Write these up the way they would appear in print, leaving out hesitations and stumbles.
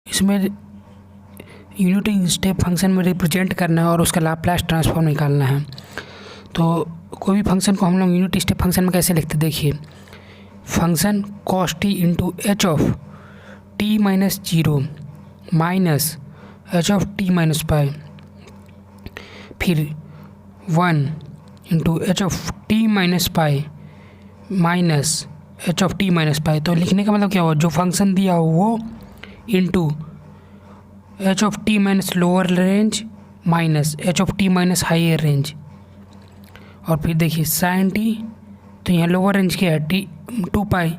इसमें unit step function में represent करना है और उसका लाप्लास ट्रांसफॉर्म निकालना है। तो कोई भी फंक्शन को हम लोग यूनिट स्टेप फंक्शन में कैसे लिखते, देखिए function cos t into h of T minus zero minus H of T minus पाई, फिर 1 into h of T minus pi minus H of T minus pi. तो लिखने का मतलब क्या हुआ, जो फंक्शन दिया हो वो into h of T minus lower range minus H of T minus higher range. और फिर देखिए साइन टी, तो यहाँ लोअर रेंज क्या है टी 2 पाई,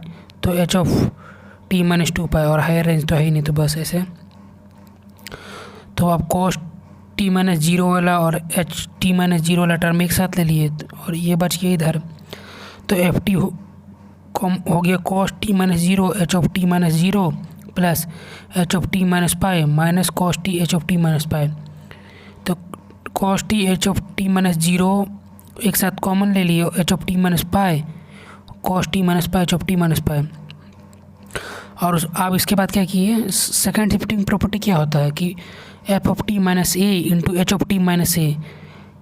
तो एच ऑफ टी माइनस 2 पाई, और हायर रेंज तो है ही नहीं, तो बस ऐसे। तो आप कॉस टी माइनस जीरो वाला और एच टी माइनस जीरो वाला टर्म एक साथ ले लिए और ये बच गया इधर। तो एफ टी हो गया cos t minus zero h of T minus zero plus h of T minus pi minus cos t H of T minus pi. तो cos t H of T minus zero एक साथ common ले लिए, h of T minus pi cos t minus pi h of T minus pi. और आप इसके बाद क्या किए, सेकेंड शिफ्टिंग प्रॉपर्टी क्या होता है कि f of T minus a into h of T minus a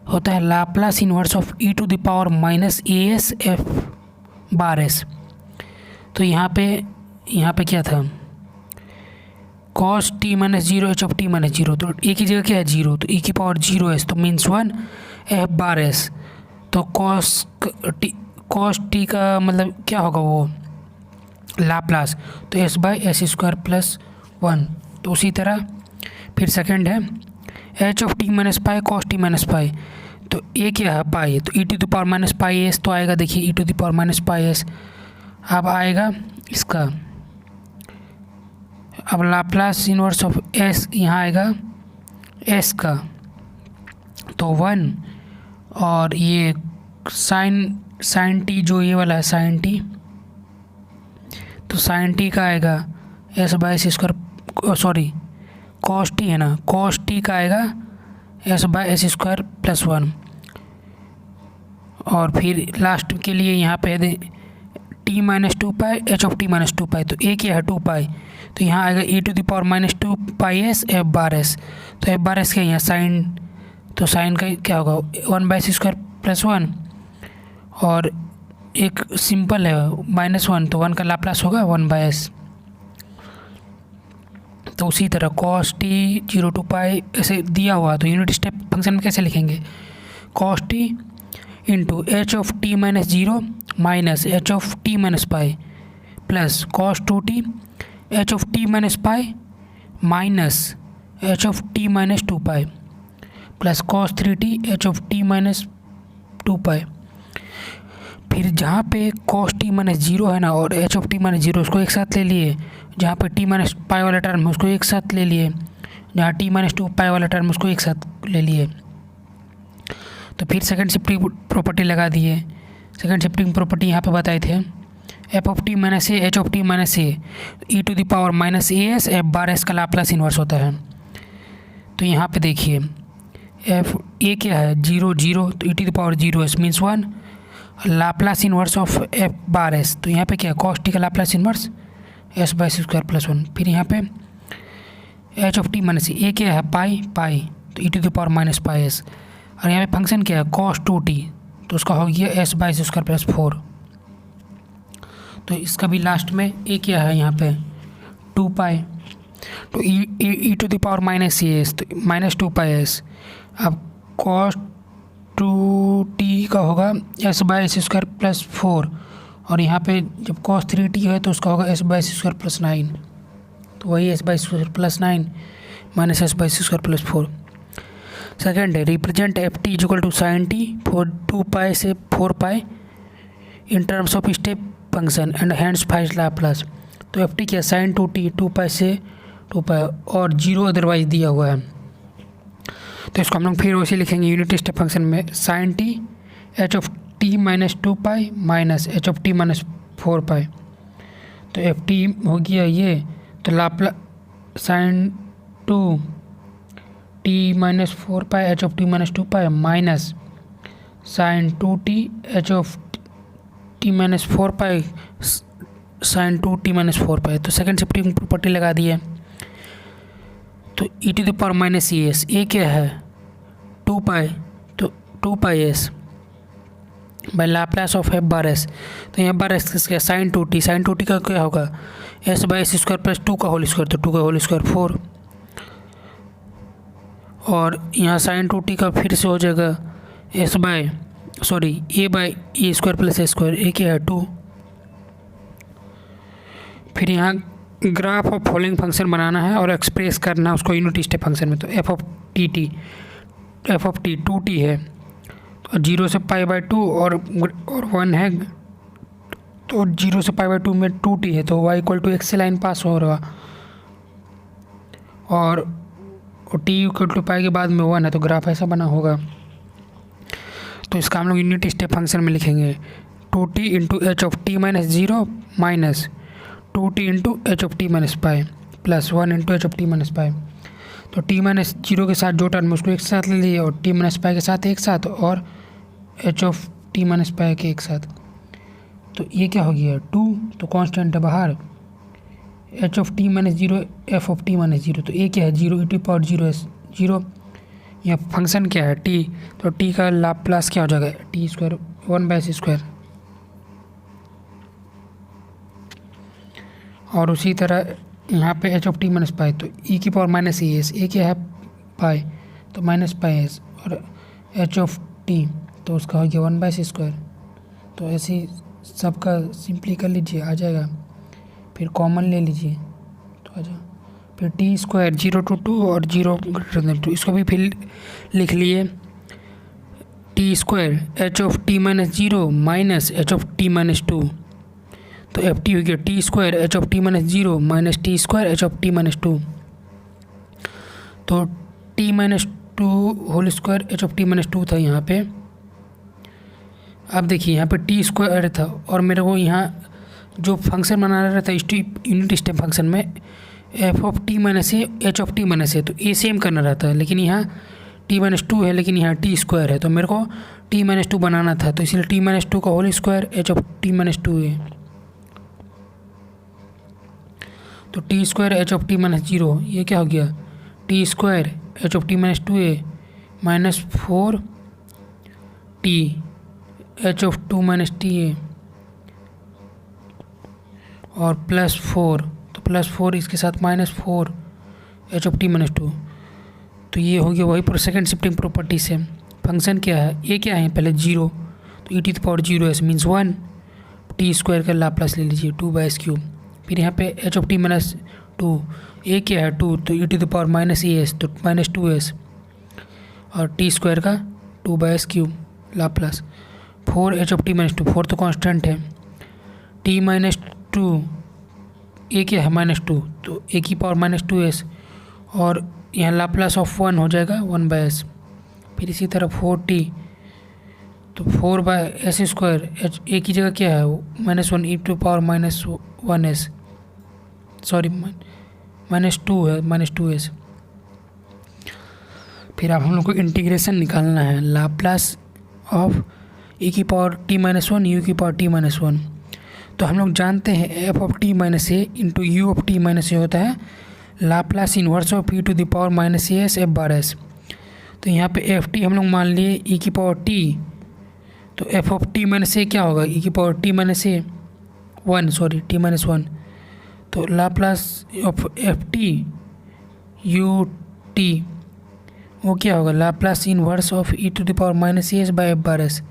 होता है Laplace inverse of E to the power minus A S F bar S. तो यहाँ पे क्या था, cos t minus zero h of T minus zero, तो a की जगह क्या है जीरो, तो ई की पावर जीरो एस, तो मीन्स 1 एफ बार एस। तो कॉस टी का मतलब क्या होगा वो लाप्लास, तो s by S square plus 1। तो उसी तरह फिर सेकंड है h of T minus pi cos t minus pi, तो ए क्या है पाई, तो e to the power minus pi s तो आएगा, देखिए e to the power minus pi s. अब आएगा इसका, अब लाप्लास इन्वर्स ऑफ एस यहाँ आएगा एस का, तो 1 और ये साइन टी जो ये वाला है साइन टी, तो साइन टी का आएगा s by S square, sorry cos t है ना, कॉस टी का आएगा s by S square plus 1। और फिर लास्ट के लिए यहाँ पे है t minus 2 pi h of T minus 2 pi, तो ए क्या है 2 पाई, तो यहाँ आएगा e to the power minus 2 pi s F bar S. तो एफ बार एस क्या है यहाँ साइन, तो साइन का क्या होगा 1 बाई एस स्क्वायर प्लस 1, और एक सिंपल है -1, तो 1 का लाप्लास होगा 1 बाई एस। तो उसी तरह कॉस टी 0 टू पाई ऐसे दिया हुआ, तो यूनिट स्टेप फंक्शन में कैसे लिखेंगे, cos T into h of T minus zero minus H of T minus pi plus cos 2t h of T minus pi minus H of T minus 2 pi plus cos 3t H of T minus 2 पाई। फिर जहाँ पे cos t minus zero है ना और H of T minus zero उसको एक साथ ले लिए, जहाँ पे टी माइनस पाई वाला टर्म है उसको एक साथ ले लिए, जहाँ टी माइनस 2 पाई वाला टर्म उसको एक साथ ले लिए। तो फिर सेकंड शिफ्टिंग प्रॉपर्टी लगा दिए। सेकंड शिफ्टिंग प्रॉपर्टी यहाँ पे बताए थे F of T minus A H of T minus A E to the power minus A S F bar S का लाप्लास इन्वर्स होता है। तो यहाँ पे देखिए एफ ए क्या है 0 0, तो e to the power 0 s means 1 Laplace inverse of f bar S, तो यहाँ पे क्या है कॉस टी का Laplace inverse s by S square plus 1। फिर यहाँ पे एच ऑफ टी माइनस ए क्या है पाई, तो e to the power minus pi S, और यहाँ पे फंक्शन क्या है कॉस 2t, तो उसका हो गया S by S square plus 4। तो इसका भी लास्ट में ए क्या है यहाँ पे 2 पाई, तो e to the power minus s, तो माइनस 2 पाई एस। अब कॉस 2t का होगा s by S square plus 4, और यहाँ पे जब कॉस 3t है तो उसका होगा s by S square plus 9, तो वही s by square plus 9 minus s by square plus 4। Second है represent f t equal to sine t for 2 pi से 4 pi in terms of step function and hence find Laplace. तो F t क्या sine 2t 2 pi से 2 पाई और 0 otherwise दिया हुआ है, तो इसको हम लोग फिर वैसे लिखेंगे यूनिट स्टेप फंक्शन में sine t H of T minus 2 pi minus H of T minus 4 pi. तो एफ टी हो गया ये, तो Laplace sine 2 t minus 4 pi h of T minus 2 pi minus sine 2t h of T minus 4 pi sine 2t minus 4 pi. तो second shifting property लगा दी है। तो e to the power minus E S, ए क्या है 2 pi, तो 2 pi s by Laplace of f bar S. तो यहाँ बार एस किसका साइन 2t, साइन 2t का क्या होगा s by S square plus 2 का होल स्क्वायर, तो 2 का होल स्क्वायर 4, और यहाँ साइन 2t का फिर से हो जाएगा s by a by a square plus a square, a क्या है 2। फिर यहाँ ग्राफ ऑफ फॉलोइंग फंक्शन बनाना है और एक्सप्रेस करना है उसको यूनिट स्टेप फंक्शन में। तो एफ ऑफ टी 2t है, तो 0 से पाई बाई 2 और 1 है, तो 0 से पाई बाई 2 में 2t है, तो y इक्वल टू x से लाइन पास हो रहा, और t इक्वल टू पाई के बाद में 1 है, तो ग्राफ ऐसा बना होगा। तो इसका हम लोग यूनिट स्टेप फंक्शन में लिखेंगे 2t into h of T minus 0 minus 2t into h of T minus pi plus 1 into h of T minus pi. तो t माइनस 0 के साथ जो टर्म उसको एक साथ ले लिए, और t माइनस पाई के साथ एक साथ, और एच ऑफ टी माइनस पाई के एक साथ। तो ये क्या हो गया 2, तो कांस्टेंट है बाहर, H of T minus 0 F of T minus 0, तो ये क्या है 0 ई टू पावर 0 है 0। यह फंक्शन क्या है t, तो t का लाप्लास क्या हो जाएगा T square 1 by C square. और उसी तरह यहाँ पे H of T minus pi, तो ई की पावर माइनस ई एस, ए क्या है पाई, तो माइनस पाई एस, और एच ऑफ टी तो उसका हो गया 1 बाई सी स्क्वायर। तो ऐसे ही सबका सिंपली कर लीजिए, आ जाएगा। फिर कॉमन ले लीजिए तो आ जाए, फिर टी स्क्वायर 0 to 2 और 0 ग्रेटर देन 2, इसको भी फिर लिख लिए T square H of T minus 0 minus H of T minus 2, तो एफ टी हो गया T square H of T minus 0 minus T square H of T minus 2। तो T minus 2 whole square H of T minus 2 था यहाँ पे। अब देखिए यहाँ पे टी स्क्वायर था, और मेरे को यहाँ जो फंक्शन बना रहा था यूनिट स्टेप फंक्शन में f of T minus A H of T minus a, तो ए सेम करना रहता है, लेकिन यहाँ टी माइनस 2 है, लेकिन यहाँ टी स्क्वायर है, तो मेरे को टी माइनस 2 बनाना था, तो इसलिए टी माइनस 2 का whole square H of T minus 2 है। तो T square H of T minus 0, ये क्या हो गया T square H of T minus 2a minus 4 T H of 2 minus T A, और प्लस 4, तो प्लस 4 इसके साथ minus 4 H of T minus 2। तो ये हो गया वही पर सेकेंड शिफ्टिंग प्रॉपर्टी से। फंक्शन क्या है, ये क्या है पहले 0, तो E T the power 0 s means 1, T square का लाप्लास ले लीजिए 2 बाई एस क्यूब। फिर यहाँ पे एच ऑफ टी माइनस 2, ए क्या है 2, तो E T the power minus A S, तो माइनस 2 एस, और टी स्क्वायर का 2 by S cube Laplace 4 H of T minus 2, 4 तो कांस्टेंट है, टी माइनस 2 ए क्या है माइनस 2, तो ए की पावर माइनस 2 एस, और यहाँ लाप्लास ऑफ 1 हो जाएगा 1 बाई एस। फिर इसी तरह 4t, तो 4 by S square, H A की जगह क्या है minus 1 E to power minus 1 S, sorry minus 2 है माइनस 2 एस। फिर अब हम लोग को इंटीग्रेशन निकालना है लाप्लास ऑफ ई की पावर टी माइनस 1 यू की पावर टी माइनस 1। तो हम लोग जानते हैं f of T minus a into u of T minus a होता है Laplace inverse of E to the power minus A S F bar S. तो यहाँ पे एफ टी हम लोग मान लिए ई की पावर टी, तो एफ ऑफ टी माइनस ए क्या होगा ई की power T minus A 1, sorry T minus 1, तो Laplace of F T U T वो क्या होगा Laplace inverse of E to the power minus A S by F bar S.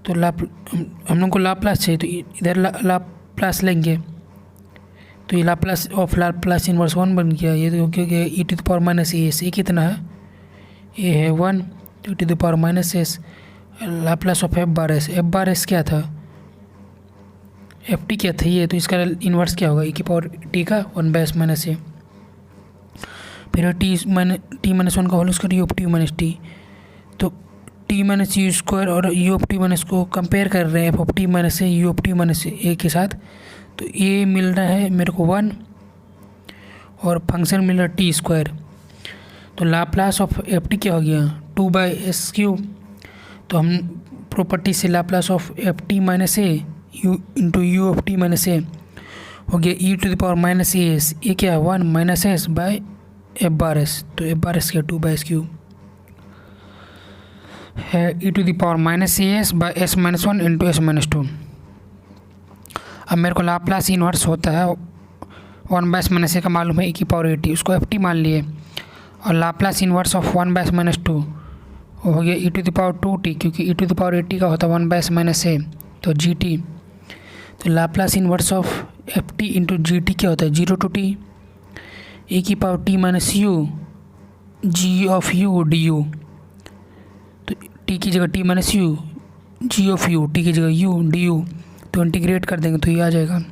तो हम लोग को लाप्लास चाहिए, तो इधर लाप्लास लेंगे, तो ये लाप्लास ऑफ लाप्लास इन्वर्स 1 बन गया, ये तो क्योंकि e to the power minus A s, ये कितना है ये है 1 ई to the power minus s, Laplace of f bar s क्या था एफ टी क्या था ये, तो इसका इन्वर्स क्या होगा ई की पावर टी का 1 बाई एस माइनस ए। फिर टी माइनस 1 का whole square u of T minus t, तो टी माइनस यू स्क्वायर और यू ऑफ टी माइनस को कंपेयर कर रहे हैं f of T minus a u of T minus a के साथ, तो ये मिल रहा है मेरे को 1 और फंक्शन मिल रहा है टी स्क्वायर। तो लाप्लास ऑफ एफ टी क्या हो गया 2 बाई एस क्यूब, तो हम प्रॉपर्टी से Laplace of F t minus a u into u of T minus a हो गया e to the power minus A s, ये क्या है 1 minus s by F bar S, तो एफ बार एस क्या 2/s³ है e⁻−as/s−1 into s−2। अब मेरे को लाप्लास इन्वर्स होता है 1/s−a का मालूम है e⁻at, उसको ft मान लिए, और लाप्लास इन्वर्स ऑफ 1/s−2 हो गया e⁻2t, क्योंकि e⁻at का होता है 1/s−a, तो gt। तो Laplace inverse of ft into gt क्या होता है 0 to t e⁻t−u g of u du। तो t की जगह t−u, g of u, t की जगह u du, तो इंटीग्रेट कर देंगे तो ये आ जाएगा।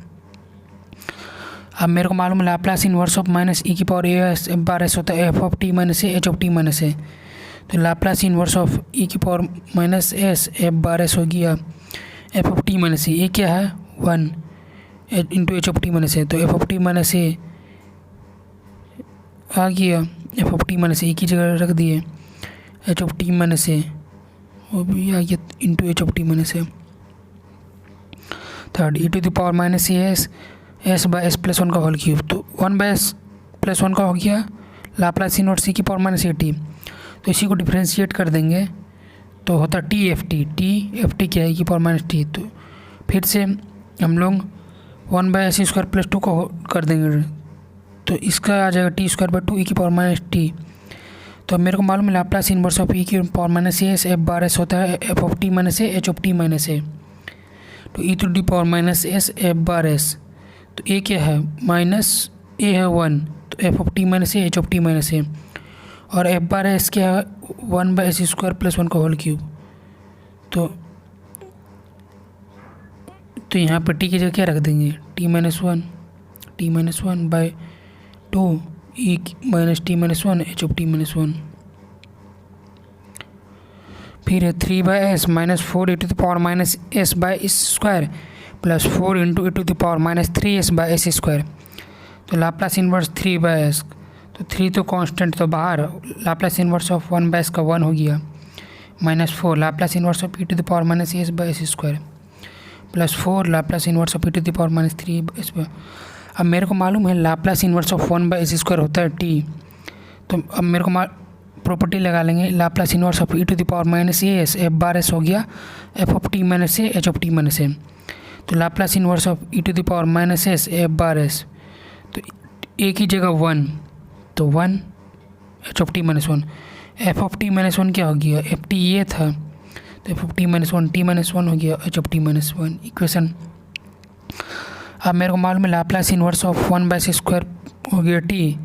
अब मेरे को मालूम है Laplace inverse of -e⁻as F bar S होता है f(t−a) h(t−a), तो Laplace inverse of e⁻−s F bar S हो गया f(t−a), ये क्या है 1 इंटू h(t−a), तो f(t−a) आ गया, f(t−a) की जगह रख दिए h(t−a), वो भी आ गया into h(t−a). Third e⁻−as s/s+1 का होल क्यूब, तो 1/s+1 का हो गया लाप्लास इन्वर्स e⁻−at, तो इसी को डिफ्रेंशिएट कर देंगे तो होता t(ft) क्या है e⁻t, तो फिर से हम लोग 1/s² + 2 को कर देंगे, तो इसका आ जाएगा t²/2 e⁻t। तो मेरे को मालूम है Laplace inverse of e⁻−as F bar S होता है f(t−a) h(t−a), तो e⁻−s एफ बार एस, तो ए क्या है -a है 1, तो f(t−a) h(t−a), और एफ बार एस क्या है 1/s² + 1 का होल क्यूब। तो यहाँ पर t की जगह क्या रख देंगे t−1/2 e⁻t−1 h(t−1। फिर है 3/s -4 e⁻−s/s² + 4 इंटू e⁻−3s/s², तो लाप्लास इन्वर्स 3/s, तो 3 तो कांस्टेंट तो बाहर, लाप्लास इन्वर्स ऑफ 1/s का 1 हो गया, -4 Laplace inverse of e⁻−s/s² + 4 Laplace inverse of e⁻−3s। अब मेरे को मालूम है लाप्लास इन्वर्स ऑफ 1/s² होता है t, तो अब मेरे को प्रॉपर्टी लगा लेंगे Laplace inverse of e⁻−as F bar S हो गया f(t−a) h(t−a), तो Laplace inverse of e⁻−s F bar S, तो a की जगह 1, तो 1 h(t−1, f(t−1) क्या हो गया ft ये था, तो f(t−1) t-1 हो गया h(t−1) इक्वेशन। अब मेरे को मालूम है लाप्लास इन्वर्स ऑफ 1/s² हो गया t,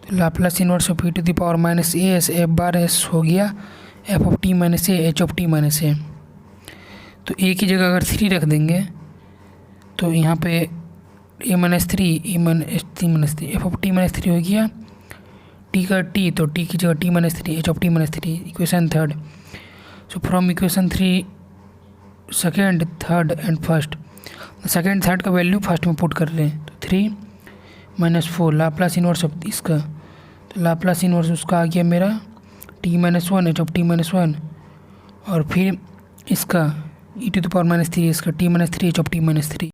तो Laplace inverse of e⁻−as F bar S हो गया f(t−a) h(t−a), तो a की जगह अगर 3 रख देंगे तो यहाँ पे a-3 f(t−3) हो गया t का t, तो t की जगह t-3 h(t-3 equation third. So from equation 3 second, third and first, second third का वैल्यू फर्स्ट में पुट कर रहे हैं, तो 3-4 लाप्लास इन्वर्स ऑफ इसका, तो लाप्लास इन्वर्स उसका आ गया मेरा t-1 h(t-1, और फिर इसका e⁻3 इसका t-3 h(t-3।